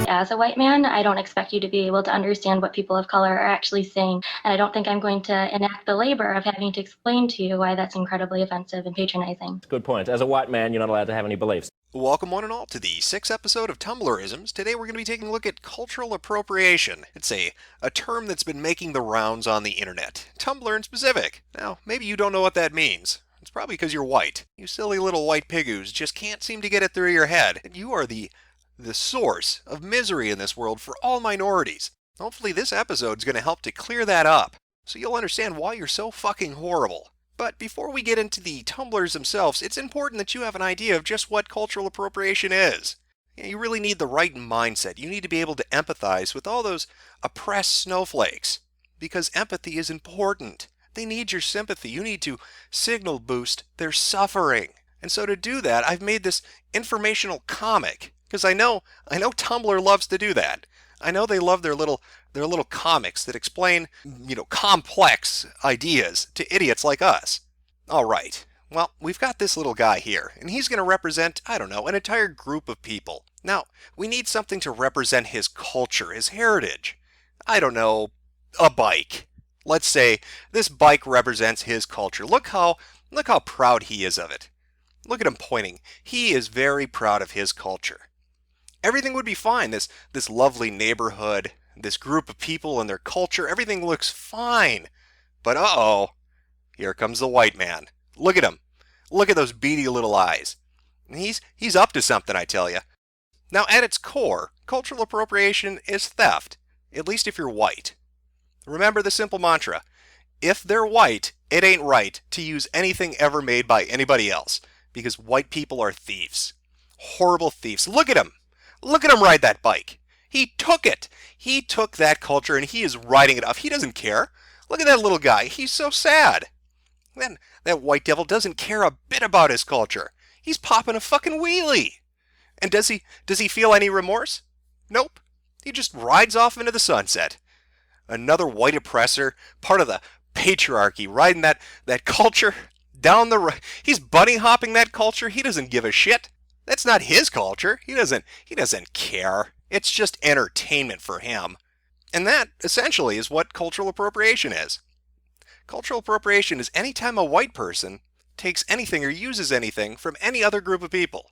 as a white man, I don't expect you to be able to understand what people of color are actually saying. And I don't think I'm going to enact the labor of having to explain to you why that's incredibly offensive and patronizing. Good point. As a white man, you're not allowed to have any beliefs. Welcome one and all to the sixth episode of Tumblrisms. Today we're going to be taking a look at cultural appropriation. It's a term that's been making the rounds on the internet. Tumblr in specific. Now, maybe you don't know what that means. It's probably because you're white. You silly little white pigoos just can't seem to get it through your head. And you are the source of misery in this world for all minorities. Hopefully this episode's going to help to clear that up, so you'll understand why you're so fucking horrible. But before we get into the tumblers themselves, it's important that you have an idea of just what cultural appropriation is. You really need the right mindset. You need to be able to empathize with all those oppressed snowflakes, because empathy is important. They need your sympathy. You need to signal boost their suffering. And so to do that, I've made this informational comic, because I know Tumblr loves to do that. I know they love their little comics that explain, complex ideas to idiots like us. All right. Well, we've got this little guy here, and he's going to represent, an entire group of people. Now, we need something to represent his culture, his heritage. I don't know, a bike. Let's say this bike represents his culture. Look how proud he is of it. Look at him pointing. He is very proud of his culture. Everything would be fine. This lovely neighborhood, this group of people and their culture, everything looks fine. But uh-oh, here comes the white man. Look at him. Look at those beady little eyes. He's up to something, I tell you. Now, at its core, cultural appropriation is theft, at least if you're white. Remember the simple mantra: if they're white, it ain't right to use anything ever made by anybody else, because white people are thieves. Horrible thieves. Look at him. Look at him ride that bike. He took it. He took that culture and he is riding it off. He doesn't care. Look at that little guy. He's so sad. Then that white devil doesn't care a bit about his culture. He's popping a fucking wheelie. And does he feel any remorse? Nope. He just rides off into the sunset. Another white oppressor, part of the patriarchy, riding that culture down the road. He's bunny hopping that culture. He doesn't give a shit. That's not his culture. He doesn't care. It's just entertainment for him. And that, essentially, is what cultural appropriation is. Cultural appropriation is any time a white person takes anything or uses anything from any other group of people.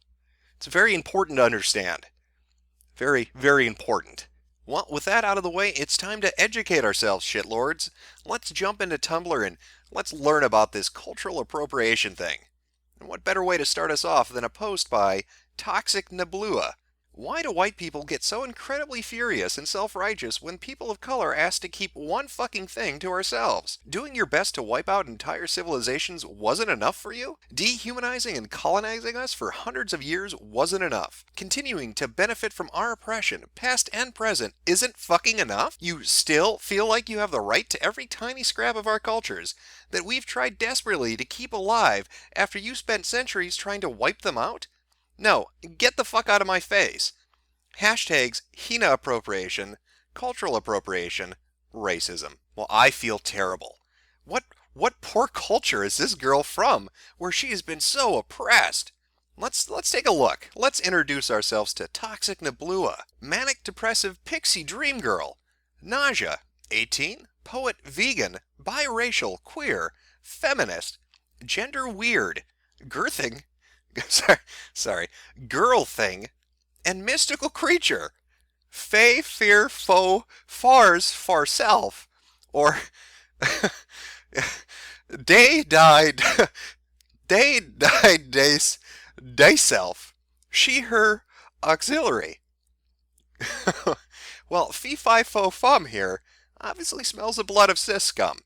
It's very important to understand. Very, very important. Well, with that out of the way, it's time to educate ourselves, shitlords. Let's jump into Tumblr and let's learn about this cultural appropriation thing. And what better way to start us off than a post by Toxic Neblua? Why do white people get so incredibly furious and self-righteous when people of color ask to keep one fucking thing to ourselves? Doing your best to wipe out entire civilizations wasn't enough for you? Dehumanizing and colonizing us for hundreds of years wasn't enough? Continuing to benefit from our oppression, past and present, isn't fucking enough? You still feel like you have the right to every tiny scrap of our cultures that we've tried desperately to keep alive after you spent centuries trying to wipe them out? No, get the fuck out of my face. Hashtags Hina appropriation, cultural appropriation, racism. Well, I feel terrible. What poor culture is this girl from, where she has been so oppressed? Let's take a look. Let's introduce ourselves to Toxic Neblua, manic depressive pixie dream girl, Nausea, 18, poet, vegan, biracial, queer, feminist, gender weird, girthing, sorry, girl thing, and mystical creature. Fey, fear, foe, fars, far self, or day died, day self, she, her, auxiliary. Well, fee, fi, fo, fum here obviously smells the blood of cis scum.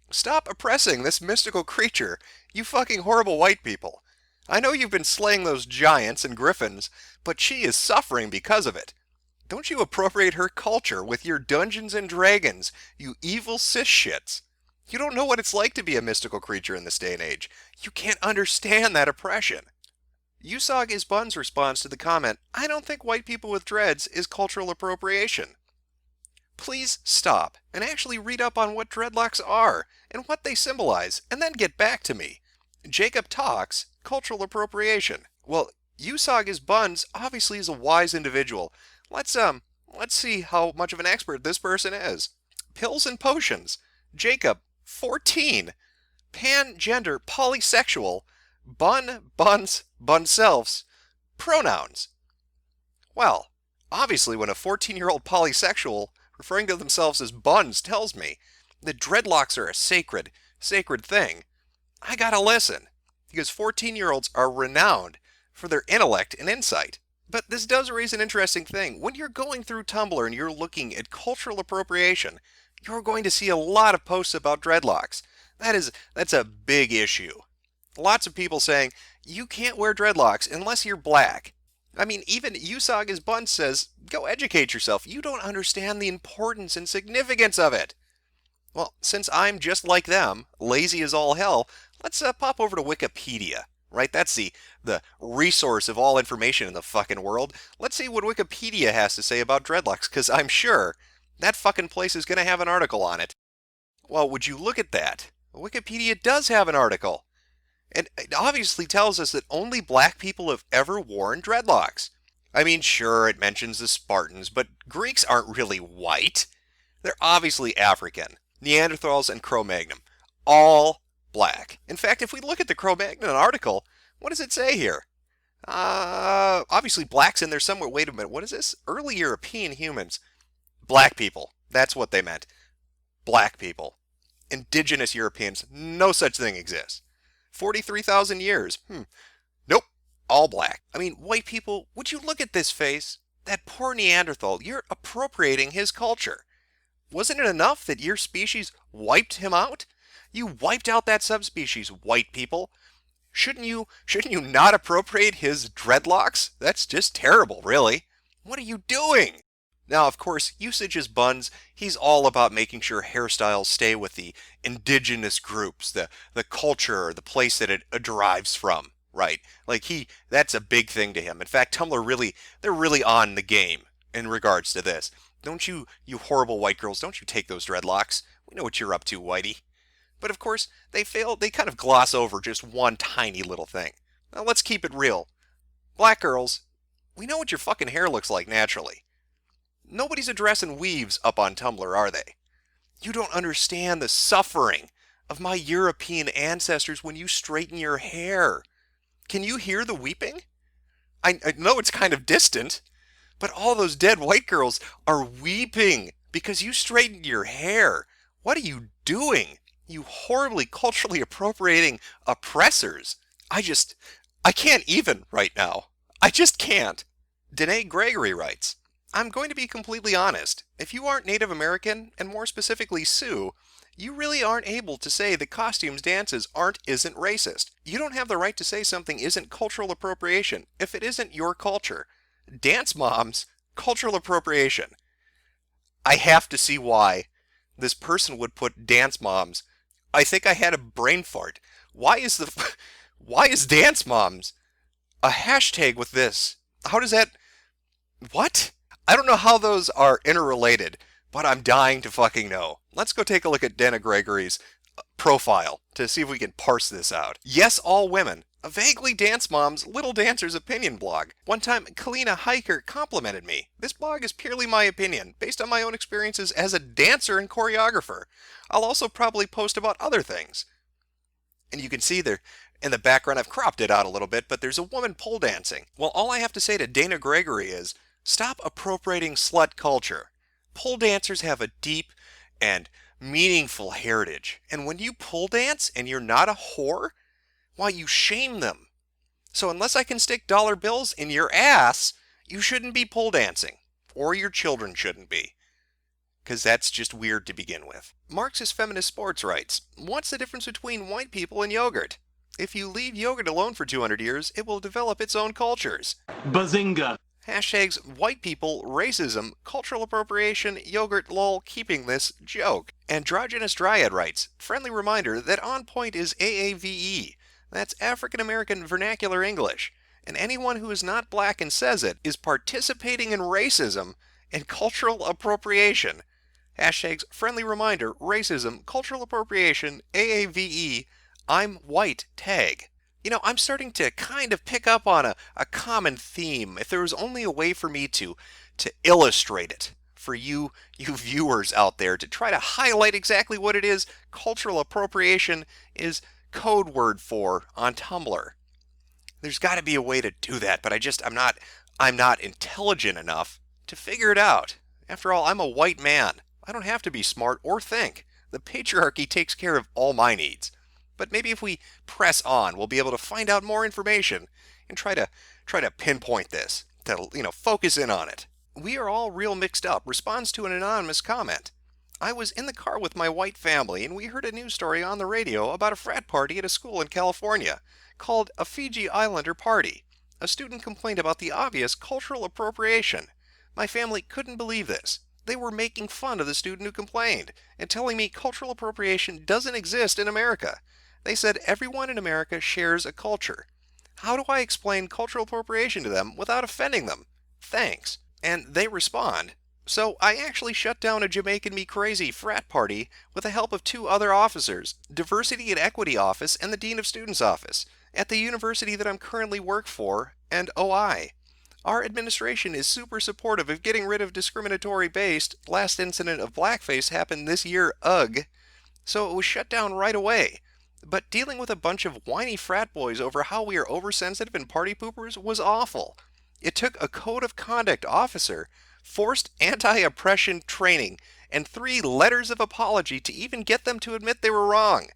Stop oppressing this mystical creature, you fucking horrible white people. I know you've been slaying those giants and griffins, but she is suffering because of it. Don't you appropriate her culture with your Dungeons and Dragons, you evil cis shits. You don't know what it's like to be a mystical creature in this day and age. You can't understand that oppression. Usag is Bun's response to the comment, "I don't think white people with dreads is cultural appropriation." Please stop and actually read up on what dreadlocks are and what they symbolize, and then get back to me. Jacob talks cultural appropriation. Well, Usag is Buns obviously is a wise individual. Let's Let's see how much of an expert this person is. Pills and potions. Jacob, 14. Pan-gender, polysexual. Bun, buns, bunselfs. Pronouns. Well, obviously when a 14-year-old polysexual referring to themselves as buns tells me that dreadlocks are a sacred thing, I gotta listen, because 14-year-olds are renowned for their intellect and insight. But this does raise an interesting thing. When you're going through Tumblr and you're looking at cultural appropriation, you're going to see a lot of posts about dreadlocks. That's a big issue. Lots of people saying, you can't wear dreadlocks unless you're black. I mean, even Usaga's Bun says, go educate yourself. You don't understand the importance and significance of it. Well, since I'm just like them, lazy as all hell, let's pop over to Wikipedia. Right? That's the resource of all information in the fucking world. Let's see what Wikipedia has to say about dreadlocks, because I'm sure that fucking place is going to have an article on it. Well, would you look at that? Wikipedia does have an article. And it obviously tells us that only black people have ever worn dreadlocks. I mean, sure, it mentions the Spartans, but Greeks aren't really white. They're obviously African. Neanderthals and Cro-Magnon. All black. In fact, if we look at the Cro-Magnon article, what does it say here? Obviously black's in there somewhere. Wait a minute, what is this? Early European humans. Black people. That's what they meant. Black people. Indigenous Europeans. No such thing exists. 43,000 years. Nope. All black. I mean, white people, would you look at this face? That poor Neanderthal, you're appropriating his culture. Wasn't it enough that your species wiped him out? You wiped out that subspecies, white people. Shouldn't you not appropriate his dreadlocks? That's just terrible, really. What are you doing? Now, of course, usage as buns, he's all about making sure hairstyles stay with the indigenous groups, the culture, the place that it derives from, right? Like that's a big thing to him. In fact, they're really on the game in regards to this. Don't you horrible white girls, don't you take those dreadlocks. We know what you're up to, Whitey. But of course, they kind of gloss over just one tiny little thing. Now let's keep it real. Black girls, we know what your fucking hair looks like naturally. Nobody's addressing weaves up on Tumblr, are they? You don't understand the suffering of my European ancestors when you straighten your hair. Can you hear the weeping? I know it's kind of distant, but all those dead white girls are weeping because you straightened your hair. What are you doing? You horribly culturally appropriating oppressors. I can't even right now. I just can't. Danae Gregory writes, I'm going to be completely honest. If you aren't Native American, and more specifically Sioux, you really aren't able to say that costumes, dances isn't racist. You don't have the right to say something isn't cultural appropriation if it isn't your culture. Dance moms, cultural appropriation. I have to see why this person would put dance moms. I think I had a brain fart. Why is dance moms a hashtag with this? How does that... What? I don't know how those are interrelated, but I'm dying to fucking know. Let's go take a look at Dana Gregory's profile to see if we can parse this out. Yes, all women. A vaguely dance mom's Little Dancer's opinion blog. One time, Kalina Hiker complimented me. This blog is purely my opinion, based on my own experiences as a dancer and choreographer. I'll also probably post about other things. And you can see there in the background, I've cropped it out a little bit, but there's a woman pole dancing. Well, all I have to say to Dana Gregory is, stop appropriating slut culture. Pole dancers have a deep and meaningful heritage. And when you pole dance and you're not a whore, why, you shame them. So unless I can stick dollar bills in your ass, you shouldn't be pole dancing. Or your children shouldn't be. Because that's just weird to begin with. Marxist Feminist Sports writes, what's the difference between white people and yogurt? If you leave yogurt alone for 200 years, it will develop its own cultures. Bazinga! Hashtags white people, racism, cultural appropriation, yogurt, lol, keeping this joke. Androgynous Dryad writes, friendly reminder that on point is AAVE. That's African American Vernacular English. And anyone who is not black and says it is participating in racism and cultural appropriation. Hashtags friendly reminder, racism, cultural appropriation, AAVE, I'm white tag. I'm starting to kind of pick up on a common theme. If there was only a way for me to illustrate it for you viewers out there to try to highlight exactly what it is cultural appropriation is code word for on Tumblr. There's got to be a way to do that, but I'm not intelligent enough to figure it out. After all, I'm a white man. I don't have to be smart or think. The patriarchy takes care of all my needs. But maybe if we press on, we'll be able to find out more information and try to pinpoint this, to focus in on it. We are all real mixed up responds to an anonymous comment. I was in the car with my white family and we heard a news story on the radio about a frat party at a school in California called a Fiji Islander party. A student complained about the obvious cultural appropriation. My family couldn't believe this. They were making fun of the student who complained and telling me cultural appropriation doesn't exist in America. They said everyone in America shares a culture. How do I explain cultural appropriation to them without offending them? Thanks. And they respond, so I actually shut down a Jamaican Me Crazy frat party with the help of two other officers, Diversity and Equity Office and the Dean of Students Office, at the university that I'm currently work for, and OI. Our administration is super supportive of getting rid of discriminatory based. Last incident of blackface happened this year, ugh. So it was shut down right away. But dealing with a bunch of whiny frat boys over how we are oversensitive and party poopers was awful. It took a code of conduct officer, forced anti-oppression training, and 3 letters of apology to even get them to admit they were wrong.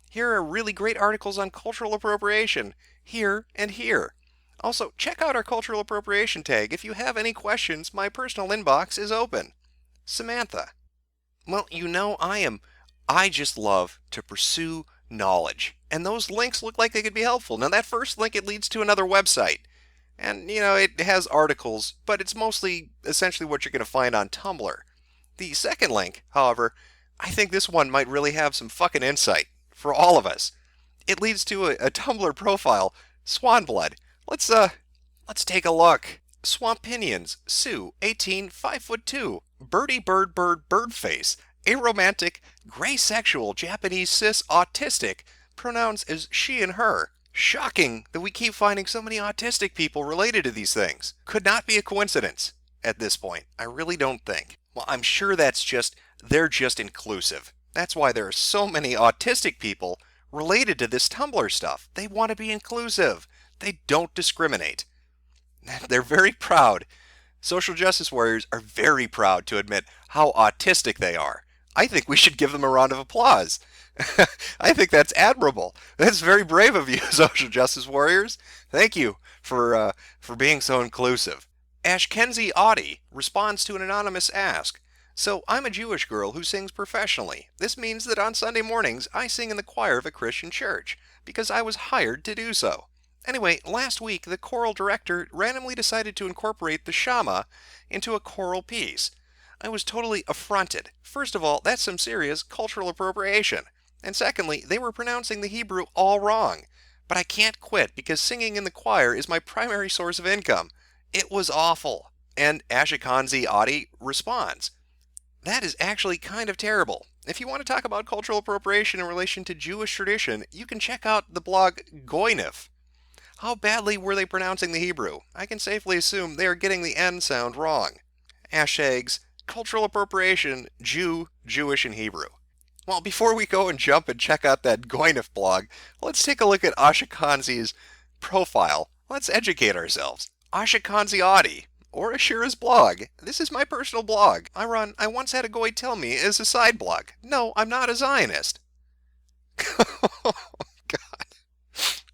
Here are really great articles on cultural appropriation, here and here. Also, check out our cultural appropriation tag. If you have any questions, my personal inbox is open. Samantha. Well, I just love to pursue knowledge. And those links look like they could be helpful. Now, that first link, it leads to another website. And, it has articles, but it's mostly essentially what you're going to find on Tumblr. The second link, however, I think this one might really have some fucking insight for all of us. It leads to a Tumblr profile, Swan Blood. Let's take a look. Swampinions, Sue, 18, 5'2", Birdie Bird Bird Birdface, aromantic, gray sexual, Japanese cis autistic, pronouns as she and her. Shocking that we keep finding so many autistic people related to these things. Could not be a coincidence at this point. I really don't think. Well, I'm sure they're just inclusive. That's why there are so many autistic people related to this Tumblr stuff. They want to be inclusive. They don't discriminate. They're very proud. Social justice warriors are very proud to admit how autistic they are. I think we should give them a round of applause. I think that's admirable. That's very brave of you, social justice warriors. Thank you for being so inclusive. Ashkenzie Audi responds to an anonymous ask. So, I'm a Jewish girl who sings professionally. This means that on Sunday mornings I sing in the choir of a Christian church, because I was hired to do so. Anyway, last week the choral director randomly decided to incorporate the Shama into a choral piece. I was totally affronted. First of all, that's some serious cultural appropriation. And secondly, they were pronouncing the Hebrew all wrong. But I can't quit because singing in the choir is my primary source of income. It was awful. And Ashikanzi Adi responds, that is actually kind of terrible. If you want to talk about cultural appropriation in relation to Jewish tradition, you can check out the blog Goynef. How badly were they pronouncing the Hebrew? I can safely assume they are getting the N sound wrong. Hashtags cultural appropriation, Jew, Jewish, and Hebrew. Well, before we go and jump and check out that Goynef blog, let's take a look at Ashikanzi's profile. Let's educate ourselves. Ashikanzi Adi, or Ashira's blog. This is my personal blog. I once had a goy tell me as a side blog. No, I'm not a Zionist. Oh, God.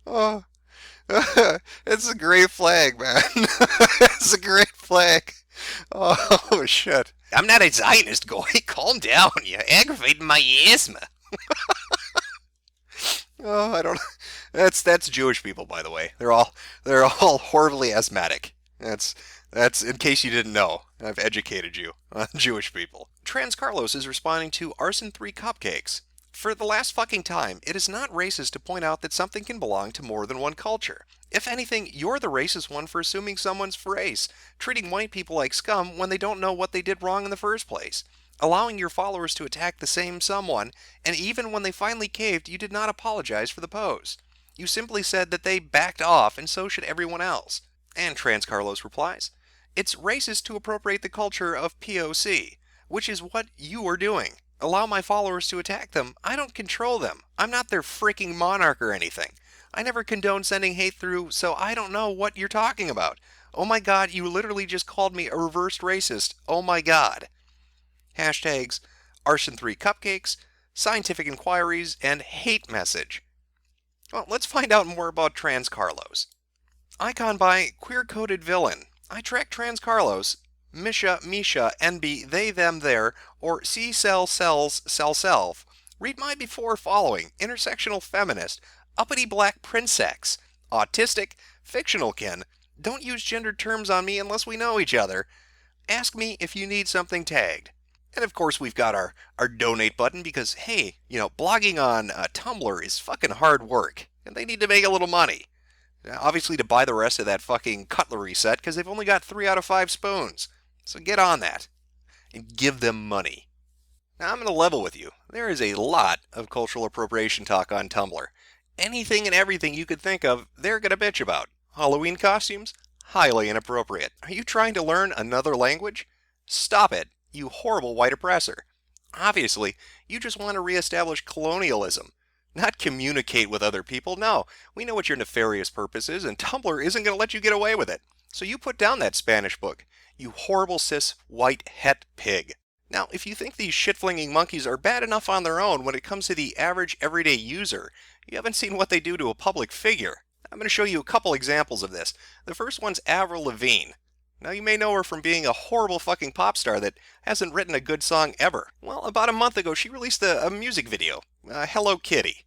Oh, it's a great flag, man. It's a great flag. Oh, shit. I'm not a Zionist, goy. Calm down. You're aggravating my asthma. Oh, I don't. That's Jewish people, by the way. They're all horribly asthmatic. That's in case you didn't know. I've educated you on Jewish people. Trans Carlos is responding to Arson 3 Cupcakes. For the last fucking time, it is not racist to point out that something can belong to more than one culture. If anything, you're the racist one for assuming someone's race, treating white people like scum when they don't know what they did wrong in the first place, allowing your followers to attack the same someone, and even when they finally caved, you did not apologize for the pose. You simply said that they backed off, and so should everyone else. And Trans Carlos replies, it's racist to appropriate the culture of POC, which is what you are doing. Allow my followers to attack them. I don't control them. I'm not their freaking monarch or anything. I never condone sending hate through, so I don't know what you're talking about. Oh my god, you literally just called me a reversed racist. Oh my god. Hashtags Arson3 Cupcakes, Scientific Inquiries, and Hate Message. Well, let's find out more about Trans Carlos. Icon by Queer-Coded Villain. I track Trans Carlos, Misha, NB, they, them, their, or C cell cells, cell self. Read my before following, intersectional feminist, uppity black princex, autistic, fictional kin, don't use gendered terms on me unless we know each other. Ask me if you need something tagged. And of course we've got our donate button because, hey, blogging on Tumblr is fucking hard work, and they need to make a little money. Obviously to buy the rest of that fucking cutlery set because they've only got 3 out of 5 spoons. So get on that and give them money. Now I'm going to level with you. There is a lot of cultural appropriation talk on Tumblr. Anything and everything you could think of, they're going to bitch about. Halloween costumes? Highly inappropriate. Are you trying to learn another language? Stop it, you horrible white oppressor. Obviously, you just want to reestablish colonialism. Not communicate with other people. No, we know what your nefarious purpose is, and Tumblr isn't going to let you get away with it. So you put down that Spanish book, you horrible cis white het pig. Now, if you think these shit-flinging monkeys are bad enough on their own when it comes to the average everyday user, you haven't seen what they do to a public figure. I'm going to show you a couple examples of this. The first one's Avril Lavigne. Now, you may know her from being a horrible fucking pop star that hasn't written a good song ever. Well, about a month ago, she released a music video, Hello Kitty.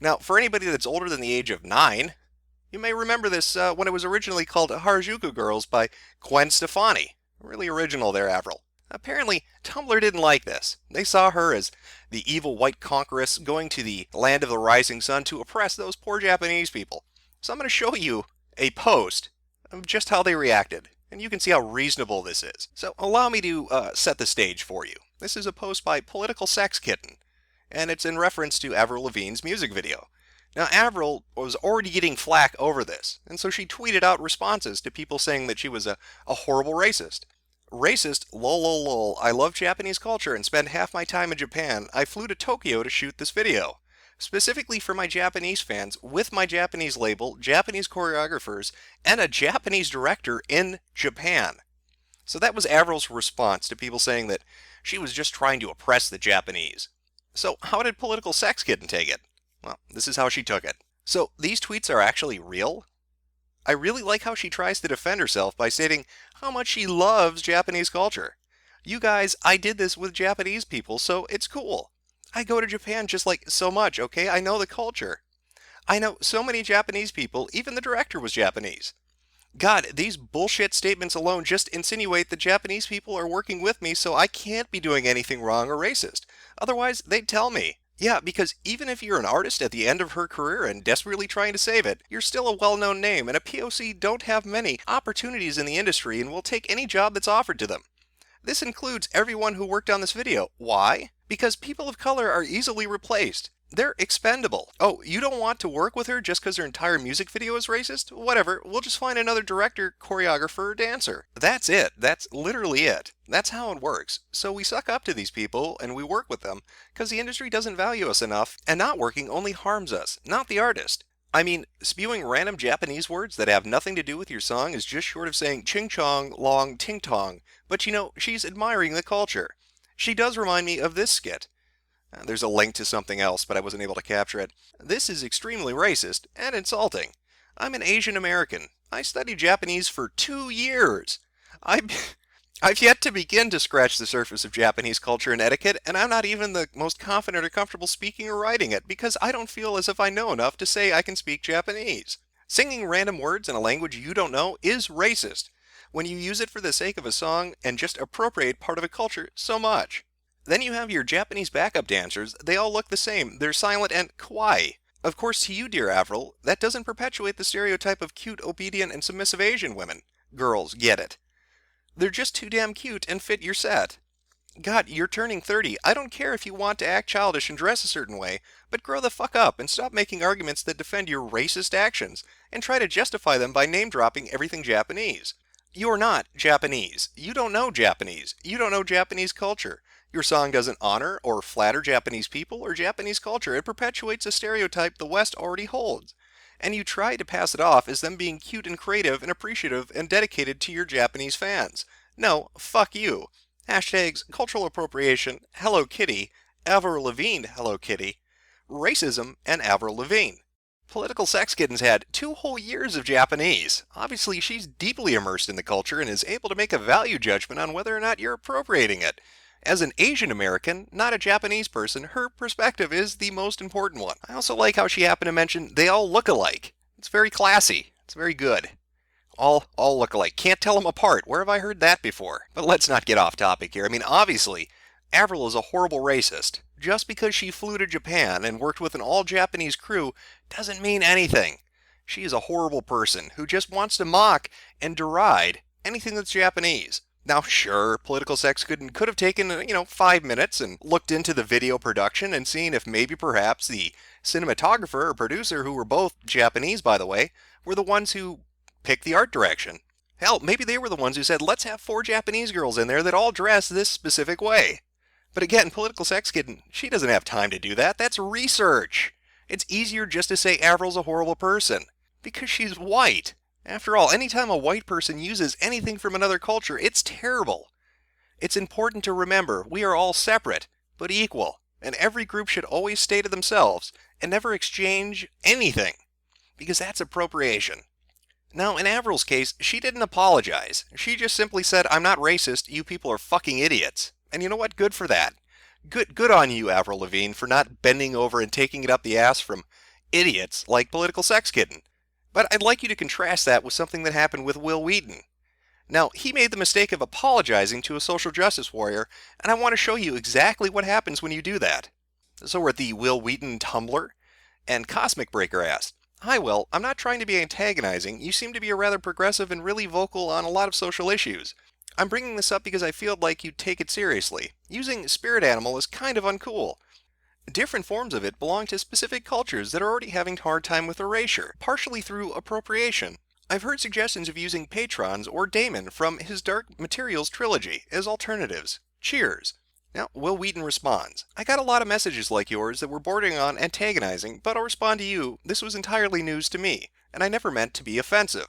Now, for anybody that's older than the age of 9, you may remember this when it was originally called Harajuku Girls by Gwen Stefani. Really original there, Avril. Apparently, Tumblr didn't like this. They saw her as the evil white conqueress going to the land of the rising sun to oppress those poor Japanese people. So I'm going to show you a post of just how they reacted, and you can see how reasonable this is. So allow me to set the stage for you. This is a post by Political Sex Kitten, and it's in reference to Avril Lavigne's music video. Now, Avril was already getting flack over this, and so she tweeted out responses to people saying that she was a horrible racist. Racist, lol lol lol, I love Japanese culture and spend half my time in Japan. I flew to Tokyo to shoot this video. Specifically for my Japanese fans, with my Japanese label, Japanese choreographers, and a Japanese director in Japan. So that was Avril's response to people saying that she was just trying to oppress the Japanese. So how did Political Sex Kitten take it? Well, this is how she took it. So these tweets are actually real? I really like how she tries to defend herself by stating how much she loves Japanese culture. You guys, I did this with Japanese people, so it's cool. I go to Japan just like so much, okay? I know the culture. I know so many Japanese people, even the director was Japanese. God, these bullshit statements alone just insinuate that Japanese people are working with me, so I can't be doing anything wrong or racist. Otherwise, they'd tell me. Yeah, because even if you're an artist at the end of her career and desperately trying to save it, you're still a well-known name, and a POC don't have many opportunities in the industry and will take any job that's offered to them. This includes everyone who worked on this video. Why? Because people of color are easily replaced. They're expendable. Oh, you don't want to work with her just because her entire music video is racist? Whatever, we'll just find another director, choreographer, or dancer. That's it. That's literally it. That's how it works. So we suck up to these people and we work with them because the industry doesn't value us enough, and not working only harms us, not the artist. I mean, spewing random Japanese words that have nothing to do with your song is just short of saying ching chong, long, ting tong. But she's admiring the culture. She does remind me of this skit. There's a link to something else, but I wasn't able to capture it. This is extremely racist and insulting. I'm an Asian American. I studied Japanese for 2 years. I've yet to begin to scratch the surface of Japanese culture and etiquette, and I'm not even the most confident or comfortable speaking or writing it, because I don't feel as if I know enough to say I can speak Japanese. Singing random words in a language you don't know is racist, when you use it for the sake of a song and just appropriate part of a culture so much. Then you have your Japanese backup dancers. They all look the same. They're silent and kawaii. Of course, to you, dear Avril, that doesn't perpetuate the stereotype of cute, obedient, and submissive Asian women. Girls, get it. They're just too damn cute and fit your set. God, you're turning 30. I don't care if you want to act childish and dress a certain way, but grow the fuck up and stop making arguments that defend your racist actions and try to justify them by name dropping everything Japanese. You're not Japanese. You don't know Japanese. You don't know Japanese culture. Your song doesn't honor or flatter Japanese people or Japanese culture. It perpetuates a stereotype the West already holds. And you try to pass it off as them being cute and creative and appreciative and dedicated to your Japanese fans. No, fuck you. Hashtags cultural appropriation, Hello Kitty, Avril Lavigne Hello Kitty, racism, and Avril Lavigne. Political Sex Kitten's had 2 whole years of Japanese. Obviously, she's deeply immersed in the culture and is able to make a value judgment on whether or not you're appropriating it. As an Asian American, not a Japanese person, her perspective is the most important one. I also like how she happened to mention they all look alike. It's very classy. It's very good. All look alike. Can't tell them apart. Where have I heard that before? But let's not get off topic here. I mean, obviously, Avril is a horrible racist. Just because she flew to Japan and worked with an all-Japanese crew doesn't mean anything. She is a horrible person who just wants to mock and deride anything that's Japanese. Now, sure, Political Sex could have taken, 5 minutes and looked into the video production and seen if maybe perhaps the cinematographer or producer, who were both Japanese, by the way, were the ones who picked the art direction. Hell, maybe they were the ones who said, let's have 4 Japanese girls in there that all dress this specific way. But again, Political Sex Kitten, she doesn't have time to do that. That's research. It's easier just to say Avril's a horrible person. Because she's white. After all, anytime a white person uses anything from another culture, it's terrible. It's important to remember we are all separate, but equal. And every group should always stay to themselves and never exchange anything. Because that's appropriation. Now, in Avril's case, she didn't apologize. She just simply said, I'm not racist, you people are fucking idiots. And you know what? Good for that. Good on you, Avril Lavigne, for not bending over and taking it up the ass from idiots like Political Sex Kitten. But I'd like you to contrast that with something that happened with Will Wheaton. Now, he made the mistake of apologizing to a social justice warrior, and I want to show you exactly what happens when you do that. So we're at the Will Wheaton Tumblr, and Cosmic Breaker asked, Hi Will, I'm not trying to be antagonizing. You seem to be a rather progressive and really vocal on a lot of social issues. I'm bringing this up because I feel like you take it seriously. Using spirit animal is kind of uncool. Different forms of it belong to specific cultures that are already having a hard time with erasure, partially through appropriation. I've heard suggestions of using patrons or daemon from his Dark Materials trilogy as alternatives. Cheers. Now, Will Wheaton responds, I got a lot of messages like yours that were bordering on antagonizing, but I'll respond to you, this was entirely news to me, and I never meant to be offensive.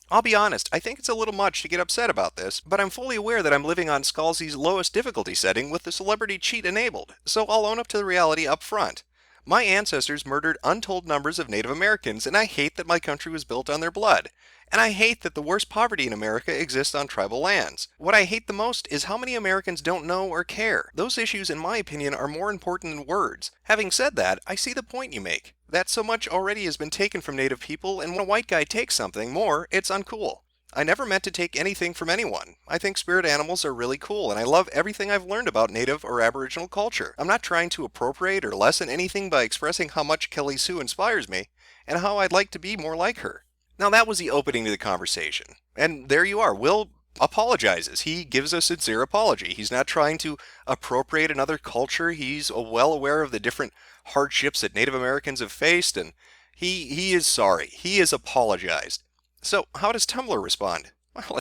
I'll be honest, I think it's a little much to get upset about this, but I'm fully aware that I'm living on Scalzi's lowest difficulty setting with the celebrity cheat enabled, so I'll own up to the reality up front. My ancestors murdered untold numbers of Native Americans, and I hate that my country was built on their blood. And I hate that the worst poverty in America exists on tribal lands. What I hate the most is how many Americans don't know or care. Those issues, in my opinion, are more important than words. Having said that, I see the point you make. That so much already has been taken from Native people, and when a white guy takes something more, it's uncool. I never meant to take anything from anyone. I think spirit animals are really cool, and I love everything I've learned about Native or Aboriginal culture. I'm not trying to appropriate or lessen anything by expressing how much Kelly Sue inspires me, and how I'd like to be more like her. Now that was the opening to the conversation. And there you are. Will apologizes. He gives a sincere apology. He's not trying to appropriate another culture. He's well aware of the different hardships that Native Americans have faced, and he is sorry. He has apologized. So how does Tumblr respond? Well,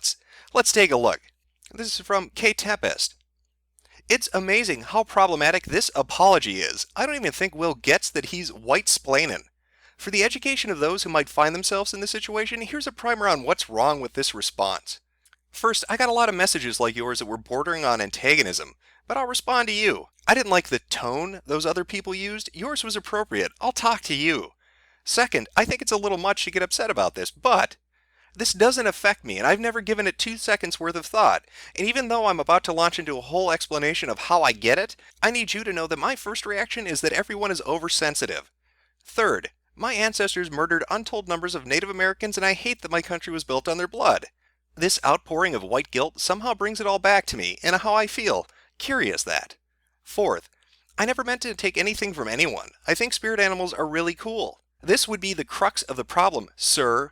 let's take a look. This is from K Tempest. It's amazing how problematic this apology is. I don't even think Will gets that he's white-splaining. For the education of those who might find themselves in this situation, here's a primer on what's wrong with this response. First, I got a lot of messages like yours that were bordering on antagonism, but I'll respond to you. I didn't like the tone those other people used. Yours was appropriate. I'll talk to you. Second, I think it's a little much to get upset about this, but this doesn't affect me, and I've never given it 2 seconds worth of thought. And even though I'm about to launch into a whole explanation of how I get it, I need you to know that my first reaction is that everyone is oversensitive. Third, my ancestors murdered untold numbers of Native Americans, and I hate that my country was built on their blood. This outpouring of white guilt somehow brings it all back to me, and how I feel. Curious that. Fourth, I never meant to take anything from anyone. I think spirit animals are really cool. This would be the crux of the problem, sir.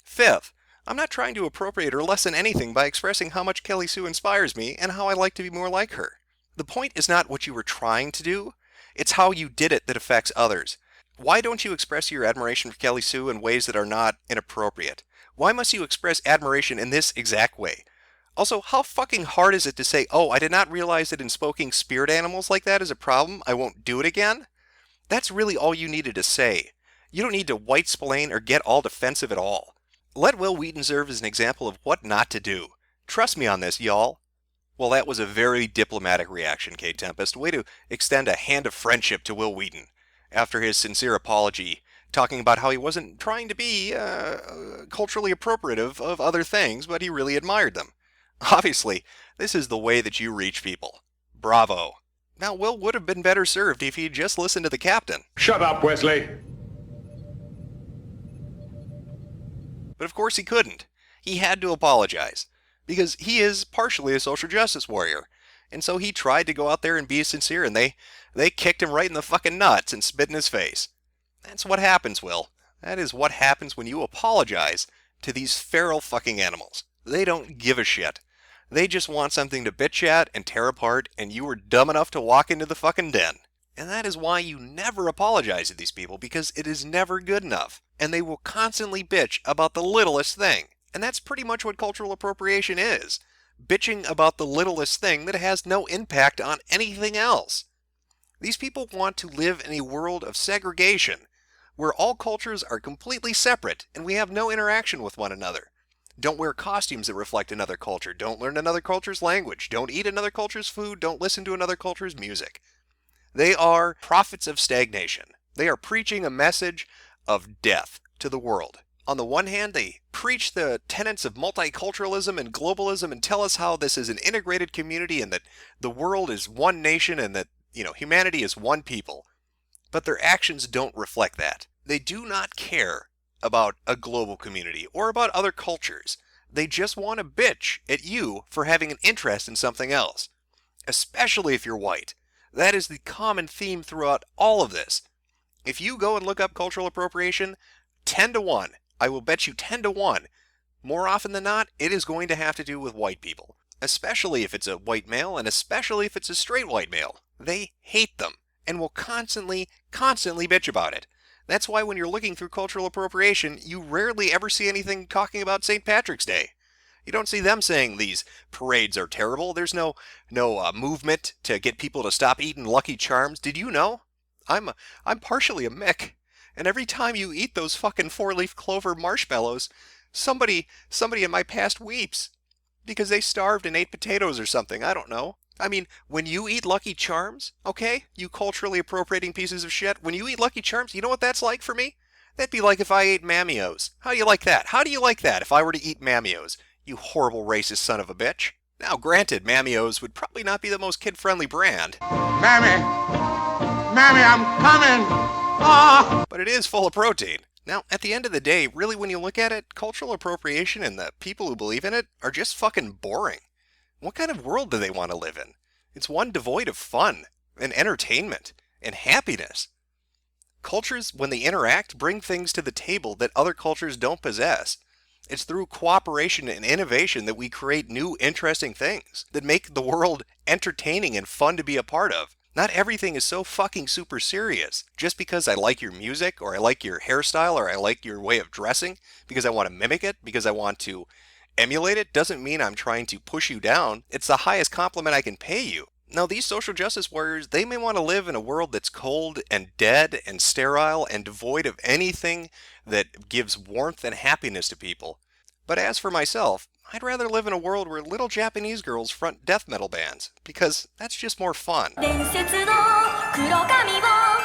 Fifth, I'm not trying to appropriate or lessen anything by expressing how much Kelly Sue inspires me and how I like to be more like her. The point is not what you were trying to do, it's how you did it that affects others. Why don't you express your admiration for Kelly Sue in ways that are not inappropriate? Why must you express admiration in this exact way? Also, how fucking hard is it to say, oh, I did not realize that invoking spirit animals like that is a problem, I won't do it again? That's really all you needed to say. You don't need to white-splain or get all defensive at all. Let Will Wheaton serve as an example of what not to do. Trust me on this, y'all. Well, that was a very diplomatic reaction, Kate Tempest. Way to extend a hand of friendship to Will Wheaton after his sincere apology, talking about how he wasn't trying to be culturally appropriative of other things, but he really admired them. Obviously, this is the way that you reach people. Bravo. Now, Will would have been better served if he'd just listened to the captain. Shut up, Wesley. But of course he couldn't. He had to apologize, because he is partially a social justice warrior. And so he tried to go out there and be sincere, and they kicked him right in the fucking nuts and spit in his face. That's what happens, Will. That is what happens when you apologize to these feral fucking animals. They don't give a shit. They just want something to bitch at and tear apart, and you were dumb enough to walk into the fucking den. And that is why you never apologize to these people, because it is never good enough. And they will constantly bitch about the littlest thing. And that's pretty much what cultural appropriation is. Bitching about the littlest thing that has no impact on anything else. These people want to live in a world of segregation, where all cultures are completely separate and we have no interaction with one another. Don't wear costumes that reflect another culture. Don't learn another culture's language. Don't eat another culture's food. Don't listen to another culture's music. They are prophets of stagnation. They are preaching a message of death to the world. On the one hand, they preach the tenets of multiculturalism and globalism and tell us how this is an integrated community and that the world is one nation and that, humanity is one people. But their actions don't reflect that. They do not care about a global community or about other cultures. They just want to bitch at you for having an interest in something else, especially if you're white. That is the common theme throughout all of this. If you go and look up cultural appropriation, 10 to 1, I will bet you 10 to 1, more often than not, it is going to have to do with white people, especially if it's a white male and especially if it's a straight white male. They hate them and will constantly bitch about it. That's why when you're looking through cultural appropriation, you rarely ever see anything talking about St. Patrick's Day. You don't see them saying these parades are terrible. There's no movement to get people to stop eating Lucky Charms. Did you know? I'm partially a Mick, and every time you eat those fucking four-leaf clover marshmallows, somebody in my past weeps because they starved and ate potatoes or something. I don't know. I mean, when you eat Lucky Charms, okay, you culturally appropriating pieces of shit, when you eat Lucky Charms, you know what that's like for me? That'd be like if I ate Mammios. How do you like that? How do you like that if I were to eat Mammios? You horrible racist son of a bitch. Now, granted, Mammios would probably not be the most kid-friendly brand. Mammy! Mammy, I'm coming! Ah! But it is full of protein. Now, at the end of the day, really when you look at it, cultural appropriation and the people who believe in it are just fucking boring. What kind of world do they want to live in? It's one devoid of fun, and entertainment, and happiness. Cultures, when they interact, bring things to the table that other cultures don't possess. It's through cooperation and innovation that we create new, interesting things that make the world entertaining and fun to be a part of. Not everything is so fucking super serious. Just because I like your music, or I like your hairstyle, or I like your way of dressing, because I want to mimic it, because I want to emulate it, doesn't mean I'm trying to push you down. It's the highest compliment I can pay you. Now, these social justice warriors, they may want to live in a world that's cold and dead and sterile and devoid of anything that gives warmth and happiness to people. But as for myself, I'd rather live in a world where little Japanese girls front death metal bands, because that's just more fun. 伝説の黒髪を